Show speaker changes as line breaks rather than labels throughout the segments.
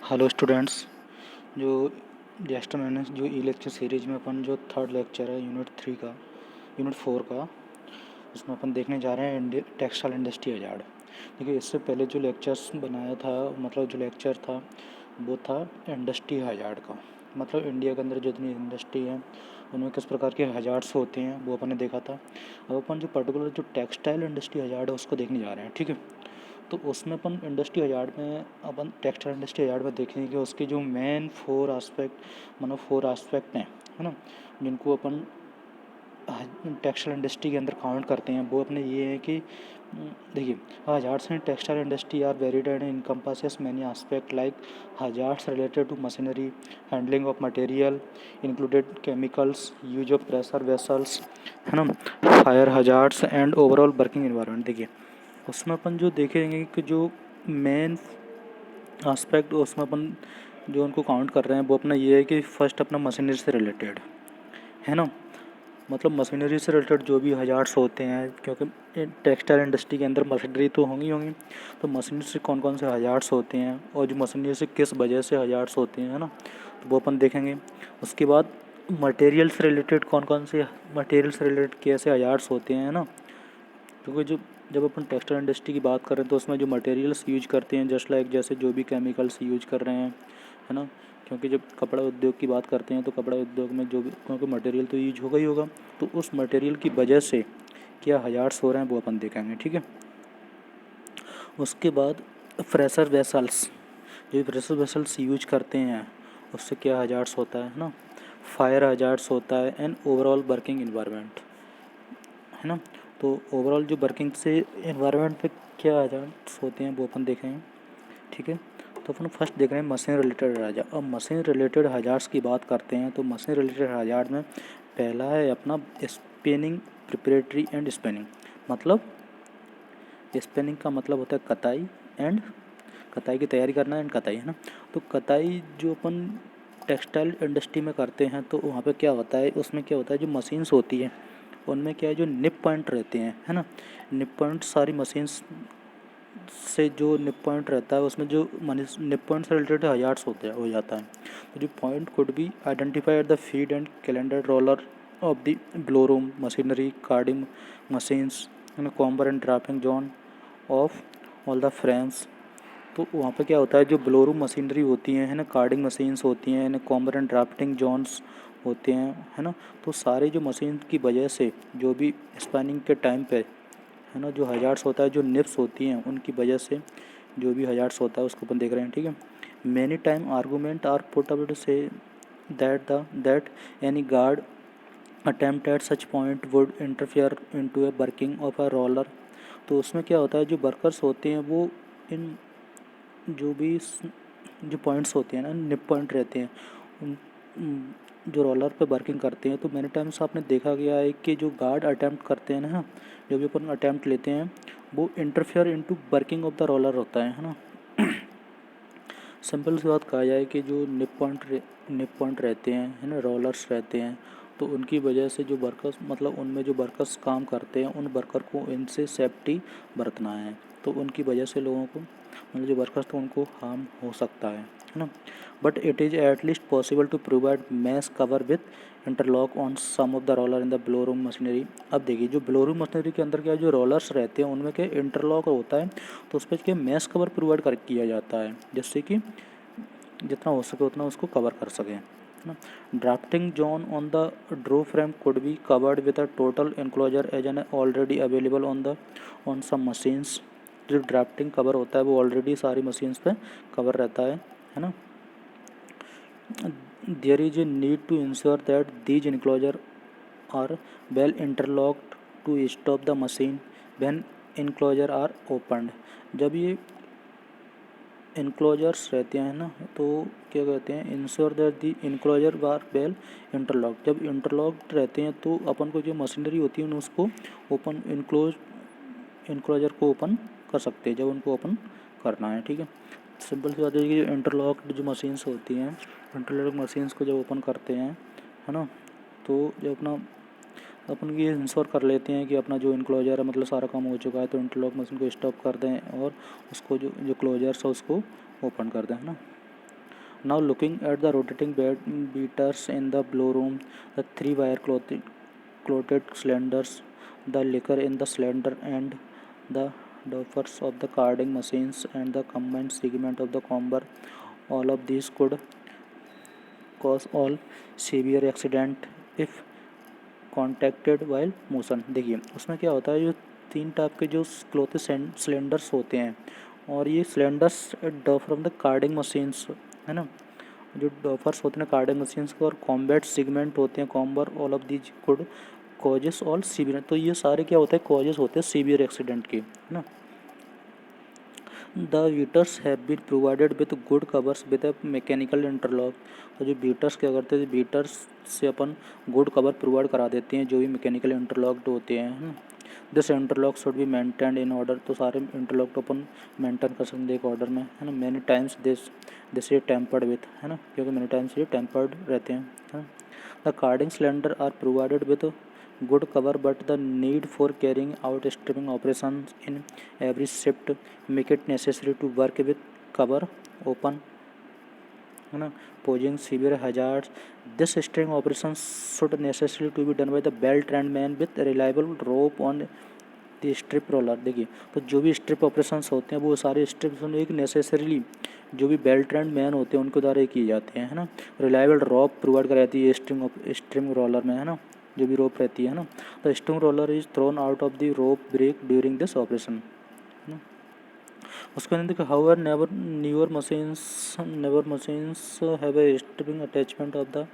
Hello students. जो just मैंने जो ई लेक्चर सीरीज में अपन जो थर्ड लेक्चर है यूनिट 4 का, उसमें अपन देखने जा रहे हैं टेक्सटाइल इंडस्ट्री हजार्ड। देखिए, इससे पहले जो लेक्चर्स बनाया था, मतलब जो लेक्चर था वो था इंडस्ट्री हजार्ड का। मतलब इंडिया के अंदर जितनी इंडस्ट्री है उनमें किस प्रकार के हजार्ड्स होते हैं वो अपन ने देखा था। अब अपन जो पर्टिकुलर जो टेक्सटाइल इंडस्ट्री हजार्ड है उसको देखने जा रहे हैं, ठीक है। तो उसमें अपन इंडस्ट्री हजार्ड में अपन टेक्सटाइल इंडस्ट्री हजार्ड में देखेंगे कि उसके जो मेन 4 आस्पेक्ट हैं, है ना, जिनको अपन टेक्सटाइल इंडस्ट्री के अंदर काउंट करते हैं, वो अपने ये है कि देखिए, hazards in textile industry are varied and encompasses many aspect like hazards related to machinery, handling of material included chemicals, use of pressure vessels, है ना, fire hazards and overall working environment. देखिए, उसमें अपन जो देखेंगे कि जो मेन आस्पेक्ट उसमें अपन जो उनको काउंट कर रहे हैं वो अपना ये है कि फर्स्ट अपना मशीनरी से रिलेटेड, है ना। मतलब मशीनरी से रिलेटेड जो भी हजार्ड्स होते हैं, क्योंकि टेक्सटाइल इंडस्ट्री के अंदर मशीनरी तो होंगी, तो मशीनरी से कौन कौन से हजार्ड्स होते हैं और जो मशीनरी से किस वजह से हजार्ड्स होते हैं, है ना, तो वो अपन देखेंगे। उसके बाद मटेरियल से रिलेटेड कौन कौन से मटेरियल से रिलेटेड कैसे हजार्ड्स होते हैं, है ना। क्योंकि जब अपन टेक्सटाइल इंडस्ट्री की बात करें तो उसमें जो मटेरियल्स यूज करते हैं जैसे जो भी केमिकल्स यूज कर रहे हैं, है ना। क्योंकि जब कपड़ा उद्योग की बात करते हैं तो कपड़ा उद्योग में जो भी, क्योंकि मटेरियल तो यूज होगा ही होगा, तो उस मटेरियल की वजह से क्या हजार्ड्स हो रहे हैं वो अपन देखेंगे, ठीक है। उसके बाद फ्रेशर वेसल्स यूज करते हैं उससे क्या हजार्ड्स होता है ना, फायर हजार्ड्स होता है एंड ओवरऑल वर्किंग इन्वायरमेंट, है ना। तो ओवरऑल जो वर्किंग से एनवायरनमेंट पे क्या हजार्ड्स होते हैं वो अपन देखेंगे, ठीक है। तो अपन फर्स्ट देख रहे हैं मशीन रिलेटेड हजार्ड। अब मशीन रिलेटेड हजार्ड्स की बात करते हैं तो मशीन रिलेटेड हजार्ड में पहला है अपना स्पिनिंग, प्रिपरेटरी एंड स्पिनिंग। मतलब स्पिनिंग का मतलब होता है कताई की तैयारी करना एंड कताई, है ना। तो कताई जो अपन टेक्सटाइल इंडस्ट्री में करते हैं तो वहाँ पे क्या होता है, उसमें क्या होता है, जो मशीन्स होती है उनमें क्या है, जो निप पॉइंट रहते हैं, है ना। निप पॉइंट सारी मशीन्स से जो निप पॉइंट रहता है उसमें जो निप पॉइंट से रिलेटेड हजार्ड्स हो जाता है। तो जो point could be identify at the feed and calendar roller of the blow room machinery, carding machines, है ना, comber and drafting zone of all the frames. तो वहाँ पे क्या होता है, जो ब्लो रूम मशीनरी होती हैं, है ना, कार्डिंग मशीन्स होती हैं, ना कॉम्बर एंड ड्राफ्टिंग जोन्स होते हैं, है ना। तो सारे जो मशीन की वजह से जो भी स्पैनिंग के टाइम पे, है ना, जो हजार्ड्स होता है, जो निप्स होती हैं उनकी वजह से जो भी हजार्ड्स होता है उसको अपन देख रहे हैं, ठीक है। Many time argument are put up to say that any guard attempt at such point would interfere into a working of a roller. तो उसमें क्या होता है, जो वर्कर्स होते हैं वो इन जो भी जो पॉइंट्स होते हैं ना, निप पॉइंट रहते हैं, उन जो रोलर पे वर्किंग करते हैं, तो मैंने टाइम्स आपने देखा गया है कि जो गार्ड अटैम्प्ट करते हैं ना, जो भी अपन अटैम्प्ट लेते हैं वो interfere into working of the roller होता है ना। सिंपल सी बात कहा जाए कि जो निप पॉइंट रहते हैं, है ना, रोलर्स रहते हैं, तो उनकी वजह से जो वर्कर्स, मतलब उनमें जो वर्कर्स काम करते हैं उन वर्कर को इनसे सेफ्टी बरतना है। तो उनकी वजह से लोगों को, मतलब जो वर्कर्स तो उनको हार्म हो सकता है ना। But it is at least possible to provide mesh cover with interlock on some of the roller in the blow room machinery. अब देखिए, जो ब्लो रूम मशीनरी के अंदर क्या जो रोलर्स रहते हैं उनमें क्या इंटरलॉक होता है, तो उस पर क्या मैश कवर प्रोवाइड कर किया जाता है, जिससे कि जितना हो सके उतना उसको कवर कर सकें, है ना। Drafting zone on the draw frame could be covered with a total enclosure as an already available on some machines. जो ड्राफ्टिंग कवर होता है वो ऑलरेडी सारी मशीन्स पे कवर रहता है ना। There is a need to ensure that these enclosure are well interlocked to stop the machine when enclosure are opened. जब ये इनक्लोजर्स रहते हैं ना, तो क्या कहते हैं, ensure that the enclosure are well interlock. जब इंटरलॉक्ड रहते हैं तो अपन को जो मशीनरी होती है उसको ओपन इनक्लोजर को ओपन कर सकते हैं जब उनको ओपन करना है, ठीक है। सिंपल सी बात है कि जो इंटरलॉक्ड जो मशीन्स होती हैं, इंटरलॉक मशीन्स को जब ओपन करते हैं, है ना, तो जब अपना अपन ये इंश्योर कर लेते हैं कि अपना जो इनक्लोजर है, मतलब सारा काम हो चुका है, तो इंटरलॉक मशीन को स्टॉप कर दें और उसको जो जो क्लोजर्स है उसको ओपन कर दें, है ना। Now looking at the rotating beaters in the blow room, the 3 wire clotted cylinders, the liquor in the cylinder and the doffers of the carding machines and the combined segment of the comber, all of these could cause all severe accident if contacted while motion. देखिए उसमें क्या होता है, जो 3 type के जो cloth cylinders होते हैं, और ये सिलेंडर्स डॉ फ्रॉम द कार्डिंग मशीन्स है ना, जो डॉफर्स होते हैं कार्डिंग मशीन्स के, और कॉम्बैट सेगमेंट होते हैं comber, all of these could causes all severe. तो ये सारे क्या होते हैं, कॉजेस होते हैं सीवियर एक्सीडेंट के, है ना। The beaters have been provided with good covers with a mechanical interlock. तो जो बीटर्स क्या करते हैं, बीटर्स से अपन गुड कवर प्रोवाइड करा देते हैं जो भी मैकेनिकल इंटरलॉक्ड होते हैं। This interlock should be maintained in order. तो सारे इंटरलॉक तो अपन मेंटेन कर सकते हैं एक ऑर्डर में, है ना। मैनी टाइम्स दिस ये टेम्पर्ड विथ, है ना, क्योंकि मैनी टाइम्स ये टेम्पर्ड रहते हैं, है ना। The carding cylinder are provided with good cover, but the need for carrying out stripping operations in every shift make it necessary to work with cover open, है ना, posing severe hazards. This stripping operations should necessarily to be done by the well-trained man with reliable rope on the strip roller। देखिए तो जो भी strip operations होते हैं वो सारे स्ट्रिप्स एक नेसेसरीली जो भी बेल ट्रेंड मैन होते हैं उनके द्वारा ही किए जाते हैं, है ना। रिलायबल रोप प्रोवाइड कराती है स्ट्रिंग रोलर में, है ना, जो भी रोप रहती है ना। The string roller is thrown out of the rope break during this operation, है ना। उसके अंदर देखो however never machines have a stripping attachment of the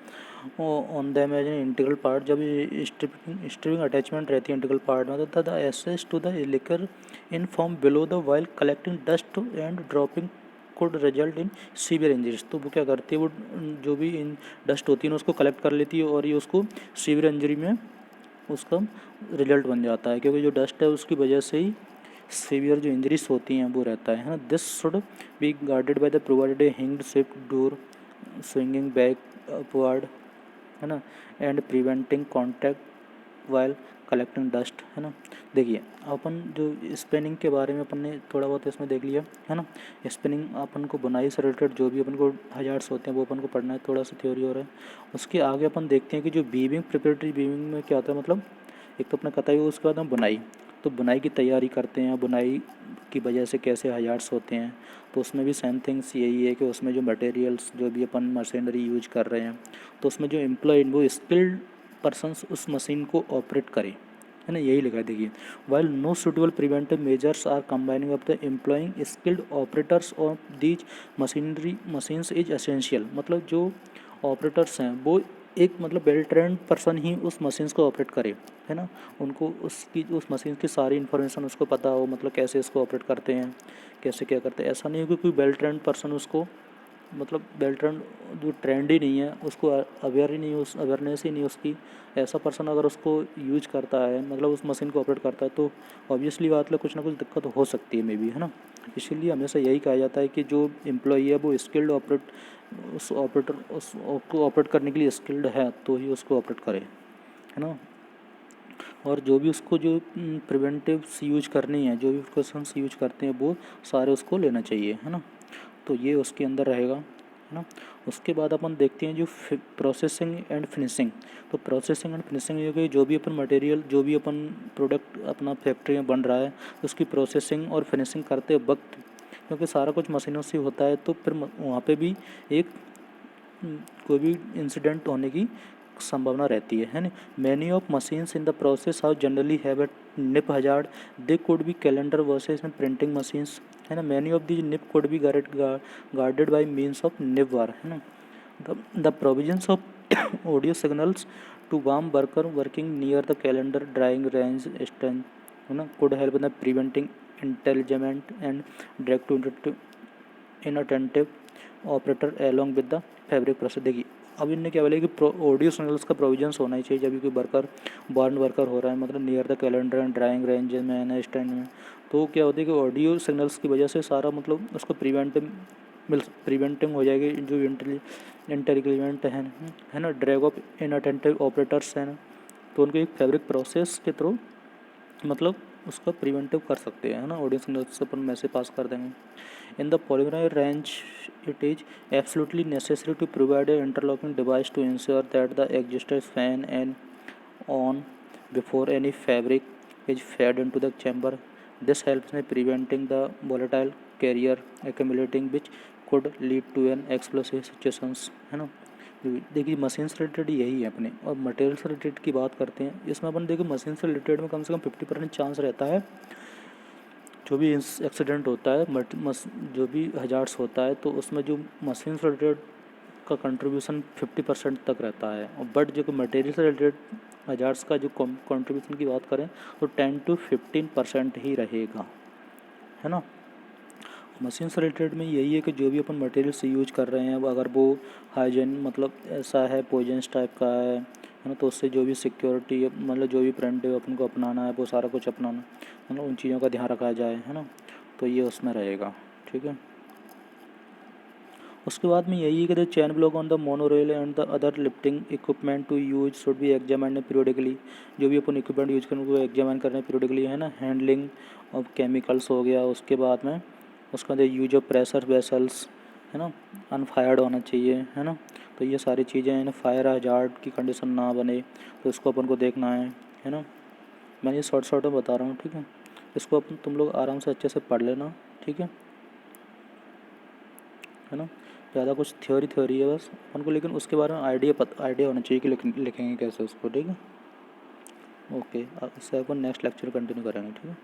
on the imagine integral part. जब स्ट्रिपिंग अटैचमेंट रहती है इंटीग्रल पार्ट में, तो the access to the licker in form below the while collecting dust and dropping could result in severe injuries। तो वो क्या करती है, वो जो भी इन डस्ट होती है ना उसको कलेक्ट कर लेती है और ये उसको सीवियर इंजरी में उसका रिजल्ट बन जाता है, क्योंकि जो डस्ट है उसकी वजह से ही सीवियर जो इंजरीज होती हैं वो रहता है ना। This should be guarded by the provided hinged shift door swinging back upward, है ना, and preventing contact while collecting dust, है ना। देखिए अपन जो स्पिनिंग के बारे में अपन ने थोड़ा बहुत इसमें देख लिया, है ना। स्पिनिंग अपन को बुनाई से रिलेटेड जो भी अपन को हजार्ड्स होते हैं वो अपन को पढ़ना है, थोड़ा सा थ्योरी हो रहा है। उसके आगे अपन देखते हैं कि जो वीविंग प्रिपरेटरी वीविंग में क्या होता है, मतलब एक तो अपना कताई, उसके बाद हम बुनाई, तो बुनाई की तैयारी करते हैं, बुनाई की वजह से कैसे हजार्ड्स होते हैं। तो उसमें भी सेम थिंग्स यही है कि उसमें जो मटेरियल्स जो भी अपन मशीनरी यूज कर रहे हैं, तो उसमें जो एम्प्लॉय वो स्किल्ड पर्सनस उस मशीन को ऑपरेट करें, है ना, यही लिखा है। देखिए while no suitable preventive measures are combining of the employing skilled operators of these machines is essential. मतलब जो ऑपरेटर्स हैं वो एक मतलब वेल ट्रेंड पर्सन ही उस मशीन्स को ऑपरेट करे, है ना। उनको उस मशीन की सारी इन्फॉर्मेशन उसको पता हो, मतलब कैसे इसको ऑपरेट करते हैं, कैसे क्या करते हैं। ऐसा नहीं हो कि कोई वेल ट्रेंड पर्सन उसको मतलब वेल ट्रेंड जो ट्रेंड ही नहीं है उसको अवेयर ही नहीं, उस अवेयरनेस ही नहीं उसकी, ऐसा पर्सन अगर उसको यूज करता है, मतलब उस मशीन को ऑपरेट करता है, तो ऑब्वियसली बात है कुछ ना कुछ दिक्कत हो सकती है मे बी, है ना। इसीलिए हमेशा यही कहा जाता है कि जो एम्प्लॉई है वो स्किल्ड उस को ऑपरेट करने के लिए स्किल्ड है तो ही उसको ऑपरेट करे, है ना। और जो भी उसको जो प्रिवेंटिव्स यूज करनी है, जो भी प्रिकॉशंस यूज करते हैं वो सारे उसको लेना चाहिए, है ना। तो ये उसके अंदर रहेगा, है ना। उसके बाद अपन देखते हैं जो प्रोसेसिंग एंड फिनिशिंग। तो प्रोसेसिंग एंड फिनिशिंग ये कि जो भी अपन मटेरियल, जो भी अपन प्रोडक्ट अपना फैक्ट्री में बन रहा है उसकी प्रोसेसिंग और फिनिशिंग करते वक्त, क्योंकि सारा कुछ मशीनों से होता है, तो फिर वहाँ पे भी एक कोई भी इंसिडेंट होने की संभावना रहती है ना। Many of machines in the process how generally have a nip hazard, they could be calender versus and printing machines, है ना। Many of these nip could be guarded by means of nip war, है ना। The provisions of audio signals to warm worker working near the calender drawing range stand, है ना, could help in the preventing intelligent and direct to inattentive operator along with the fabric process. देखिए अब इनने क्या बोला कि audio signals का provisions होना ही चाहिए जब कोई वर्कर बॉर्न वर्कर हो रहा है, मतलब near the calendar and drawing range में है ना, स्टैंड में। तो क्या होता है कि ऑडियो सिग्नल्स की वजह से सारा मतलब उसको प्रिवेंटिंग हो जाएगी, जो इंटेलिजेंट है ना, ड्रैग ऑफ इनअटेंटिव ऑपरेटर्स हैं ना, तो उनको एक फैब्रिक प्रोसेस के थ्रू मतलब उसका प्रिवेंटिव कर सकते हैं, है ना। ऑडियंस से अपन मैसेज पास कर देंगे। In the polygraph range it is absolutely necessary to provide a interlocking device to ensure that the exhauster fan and on before any fabric is fed into the chamber. This helps in preventing the volatile carrier accumulating which could lead to an explosive situations, है ना। देखिए machine से related यही है अपने, और material से related की बात करते हैं। इसमें अपन देखिए मशीन से रिलेटेड में कम से कम 50% चांस रहता है जो भी एक्सीडेंट होता है, जो भी हजार्ड्स होता है, तो उसमें जो मशीन से रिलेटेड का कंट्रीब्यूशन 50% तक रहता है। और बट जो मटेरियल से रिलेटेड हजार्ड्स का जो कंट्रीब्यूशन की बात करें तो 10 to 15% ही रहेगा, है ना। मशीन से रिलेटेड में यही है कि जो भी अपन मटेरियल्स यूज कर रहे हैं अगर वो हाइजीन मतलब ऐसा है पॉइजनस टाइप का है ना, तो उससे जो भी सिक्योरिटी मतलब जो भी प्रिवेंटिव अपन को अपनाना है वो सारा कुछ अपनाना है ना, उन चीज़ों का ध्यान रखा जाए, है ना। तो ये उसमें रहेगा, ठीक है। उसके बाद में यही है कि the chain block on the monorail and the other lifting equipment to use should be examined periodically. जो भी अपन इक्विपमेंट यूज करें उनको एग्जामिन करना पीरियडिकली, है ना। हैंडलिंग ऑफ केमिकल्स हो गया, उसके बाद में उसका जो यूज ऑफ प्रेशर वेसल्स, है ना, अनफायर्ड होना चाहिए, है ना। तो ये सारी चीज़ें हैं, फायर हजार्ड की कंडीशन ना बने तो इसको अपन को देखना है ना। मैं ये शॉर्ट में बता रहा हूँ, ठीक है। इसको अपन तुम लोग आराम से अच्छे से पढ़ लेना, ठीक है ना। ज़्यादा कुछ थ्योरी है बस अपन को, लेकिन उसके बारे में आइडिया होना चाहिए कि लिखेंगे कैसे उसको, ठीक है। ओके, अब इससे अपन नेक्स्ट लेक्चर कंटिन्यू करेंगे, ठीक है।